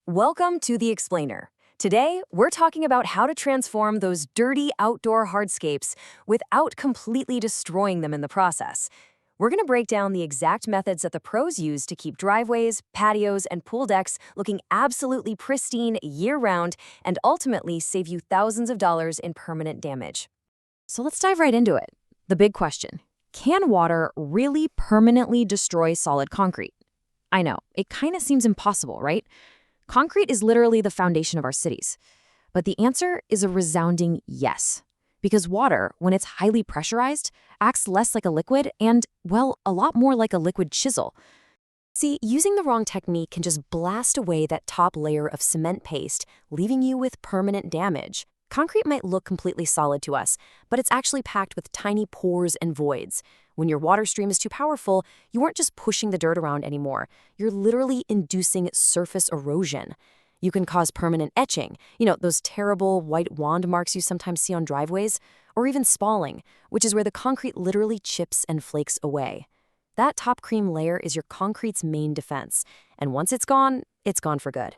Welcome to The Explainer. Today, we're talking about how to transform those dirty outdoor hardscapes without completely destroying them in the process. We're going to break down the exact methods that the pros use to keep driveways, patios, and pool decks looking absolutely pristine year-round and ultimately save you thousands of dollars in permanent damage. So let's dive right into it. The big question: can water really permanently destroy solid concrete? I know, it kind of seems impossible, right? Concrete is literally the foundation of our cities. But the answer is a resounding yes. Because water, when it's highly pressurized, acts less like a liquid and, well, a lot more like a liquid chisel. See, using the wrong technique can just blast away that top layer of cement paste, leaving you with permanent damage. Concrete might look completely solid to us, but it's actually packed with tiny pores and voids. When your water stream is too powerful, you aren't just pushing the dirt around anymore. You're literally inducing surface erosion. You can cause permanent etching, those terrible white wand marks you sometimes see on driveways, or even spalling, which is where the concrete literally chips and flakes away. That top cream layer is your concrete's main defense, and once it's gone for good.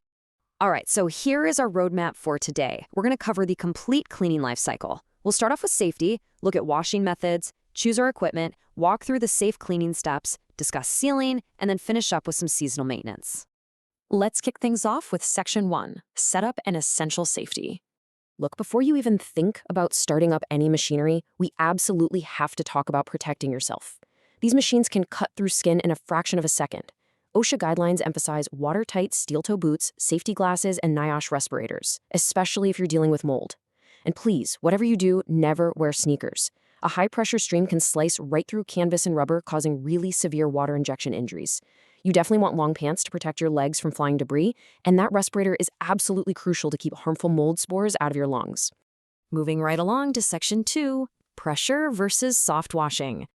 All right, so here is our roadmap for today. We're going to cover the complete cleaning life cycle. We'll start off with safety, look at washing methods, choose our equipment, walk through the safe cleaning steps, discuss sealing, and then finish up with some seasonal maintenance. Let's kick things off with Section 1, Setup and Essential Safety. Look, before you even think about starting up any machinery, we absolutely have to talk about protecting yourself. These machines can cut through skin in a fraction of a second. OSHA guidelines emphasize watertight steel-toe boots, safety glasses, and NIOSH respirators, especially if you're dealing with mold. And please, whatever you do, never wear sneakers. A high-pressure stream can slice right through canvas and rubber, causing really severe water injection injuries. You definitely want long pants to protect your legs from flying debris, and that respirator is absolutely crucial to keep harmful mold spores out of your lungs. Moving right along to Section 2, Pressure versus Soft Washing.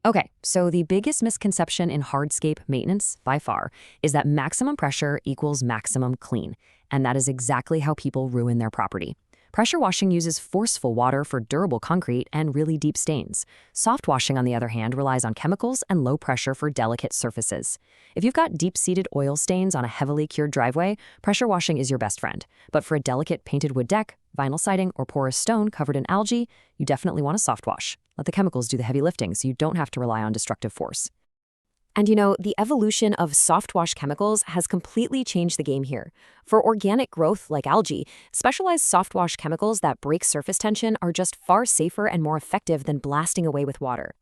Okay, so the biggest misconception in hardscape maintenance, by far, is that maximum pressure equals maximum clean, and that is exactly how people ruin their property. Pressure washing uses forceful water for durable concrete and really deep stains. Soft washing, on the other hand, relies on chemicals and low pressure for delicate surfaces. If you've got deep-seated oil stains on a heavily cured driveway, pressure washing is your best friend. But for a delicate painted wood deck, vinyl siding, or porous stone covered in algae, you definitely want a soft wash. Let the chemicals do the heavy lifting so you don't have to rely on destructive force. And the evolution of soft wash chemicals has completely changed the game here. For organic growth like algae, specialized soft wash chemicals that break surface tension are just far safer and more effective than blasting away with water.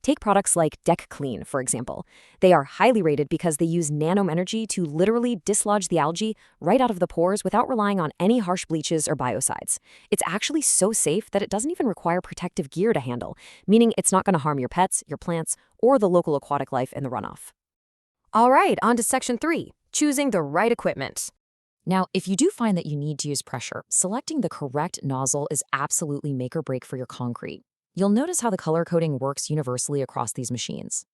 Take products like Deck Clean, for example. They are highly rated because they use nanoenergy to literally dislodge the algae right out of the pores without relying on any harsh bleaches or biocides. It's actually so safe that it doesn't even require protective gear to handle, meaning it's not going to harm your pets, your plants, or the local aquatic life in the runoff. All right, on to Section 3, choosing the right equipment. Now, if you do find that you need to use pressure, selecting the correct nozzle is absolutely make or break for your concrete. You'll notice how the color coding works universally across these machines.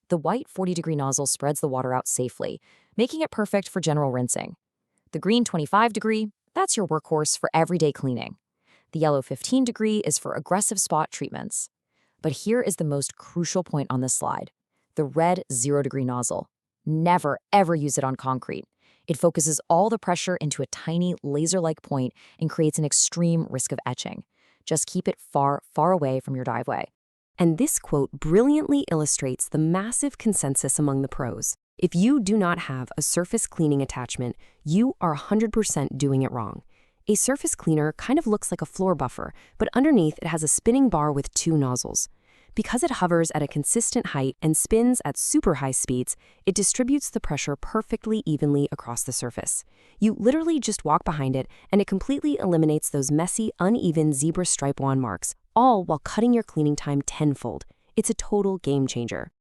The white 40-degree nozzle spreads the water out safely, making it perfect for general rinsing. The green 25-degree, that's your workhorse for everyday cleaning. The yellow 15-degree is for aggressive spot treatments. But here is the most crucial point on this slide: the red 0-degree nozzle. Never, ever use it on concrete. It focuses all the pressure into a tiny laser-like point and creates an extreme risk of etching. Just keep it far, far away from your driveway. And this quote brilliantly illustrates the massive consensus among the pros. If you do not have a surface cleaning attachment, you are 100% doing it wrong. A surface cleaner kind of looks like a floor buffer, but underneath it has a spinning bar with two nozzles. Because it hovers at a consistent height and spins at super high speeds, it distributes the pressure perfectly evenly across the surface. You literally just walk behind it, and it completely eliminates those messy, uneven zebra stripe wand marks, all while cutting your cleaning time tenfold. It's a total game changer.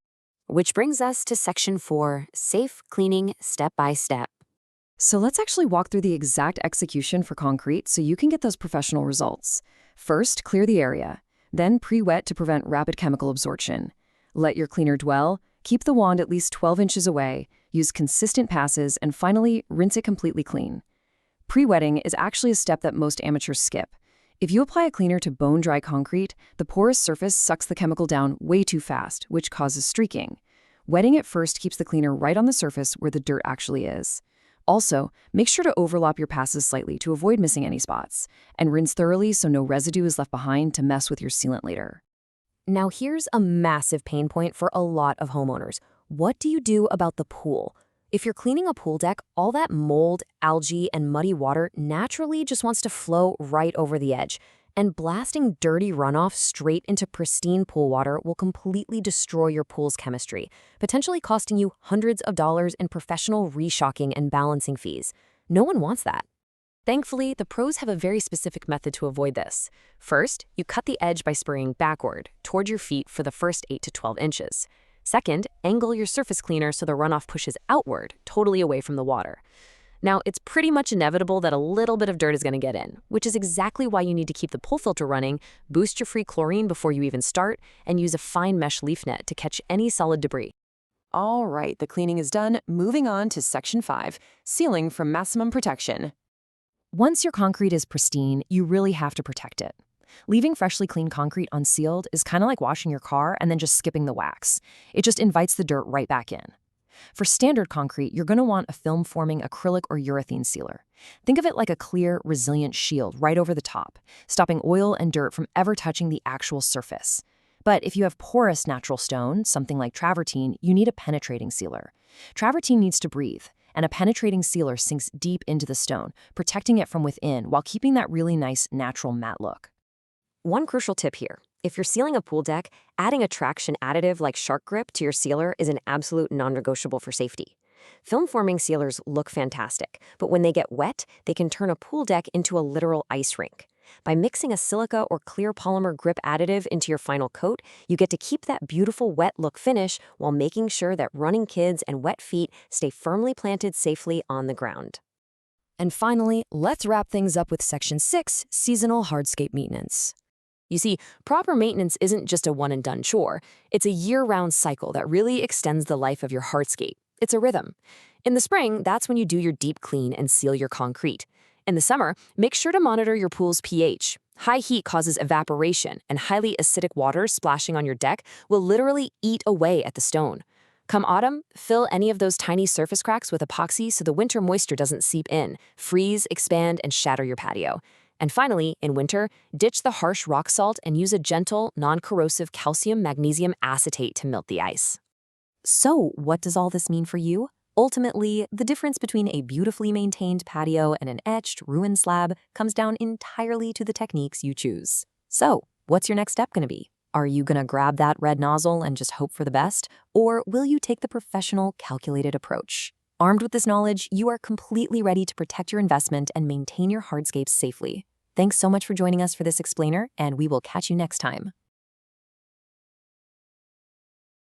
Which brings us to Section 4, Safe Cleaning Step by Step. So let's actually walk through the exact execution for concrete so you can get those professional results. First, clear the area. Then pre-wet to prevent rapid chemical absorption. Let your cleaner dwell, keep the wand at least 12 inches away, use consistent passes, and finally, rinse it completely clean. Pre-wetting is actually a step that most amateurs skip. If you apply a cleaner to bone-dry concrete, the porous surface sucks the chemical down way too fast, which causes streaking. Wetting it first keeps the cleaner right on the surface where the dirt actually is. Also, make sure to overlap your passes slightly to avoid missing any spots, and rinse thoroughly so no residue is left behind to mess with your sealant later. Now here's a massive pain point for a lot of homeowners. What do you do about the pool? If you're cleaning a pool deck, all that mold, algae, and muddy water naturally just wants to flow right over the edge. And blasting dirty runoff straight into pristine pool water will completely destroy your pool's chemistry, potentially costing you hundreds of dollars in professional reshocking and balancing fees. No one wants that. Thankfully, the pros have a very specific method to avoid this. First, you cut the edge by spraying backward, toward your feet for the first 8 to 12 inches. Second, angle your surface cleaner so the runoff pushes outward, totally away from the water. Now, it's pretty much inevitable that a little bit of dirt is going to get in, which is exactly why you need to keep the pool filter running, boost your free chlorine before you even start, and use a fine mesh leaf net to catch any solid debris. All right, the cleaning is done. Moving on to Section 5, sealing for maximum protection. Once your concrete is pristine, you really have to protect it. Leaving freshly cleaned concrete unsealed is kind of like washing your car and then just skipping the wax. It just invites the dirt right back in. For standard concrete, you're going to want a film-forming acrylic or urethane sealer. Think of it like a clear, resilient shield right over the top, stopping oil and dirt from ever touching the actual surface. But if you have porous natural stone, something like travertine, you need a penetrating sealer. Travertine needs to breathe, and a penetrating sealer sinks deep into the stone, protecting it from within while keeping that really nice, natural matte look. One crucial tip here. If you're sealing a pool deck, adding a traction additive like Shark Grip to your sealer is an absolute non-negotiable for safety. Film-forming sealers look fantastic, but when they get wet, they can turn a pool deck into a literal ice rink. By mixing a silica or clear polymer grip additive into your final coat, you get to keep that beautiful wet look finish while making sure that running kids and wet feet stay firmly planted safely on the ground. And finally, let's wrap things up with Section 6, seasonal hardscape maintenance. You see, proper maintenance isn't just a one-and-done chore. It's a year-round cycle that really extends the life of your hardscape. It's a rhythm. In the spring, that's when you do your deep clean and seal your concrete. In the summer, make sure to monitor your pool's pH. High heat causes evaporation, and highly acidic water splashing on your deck will literally eat away at the stone. Come autumn, fill any of those tiny surface cracks with epoxy so the winter moisture doesn't seep in, freeze, expand, and shatter your patio. And finally, in winter, ditch the harsh rock salt and use a gentle, non-corrosive calcium magnesium acetate to melt the ice. So, what does all this mean for you? Ultimately, the difference between a beautifully maintained patio and an etched, ruined slab comes down entirely to the techniques you choose. So, what's your next step going to be? Are you going to grab that red nozzle and just hope for the best? Or will you take the professional, calculated approach? Armed with this knowledge, you are completely ready to protect your investment and maintain your hardscapes safely. Thanks so much for joining us for this explainer, and we will catch you next time.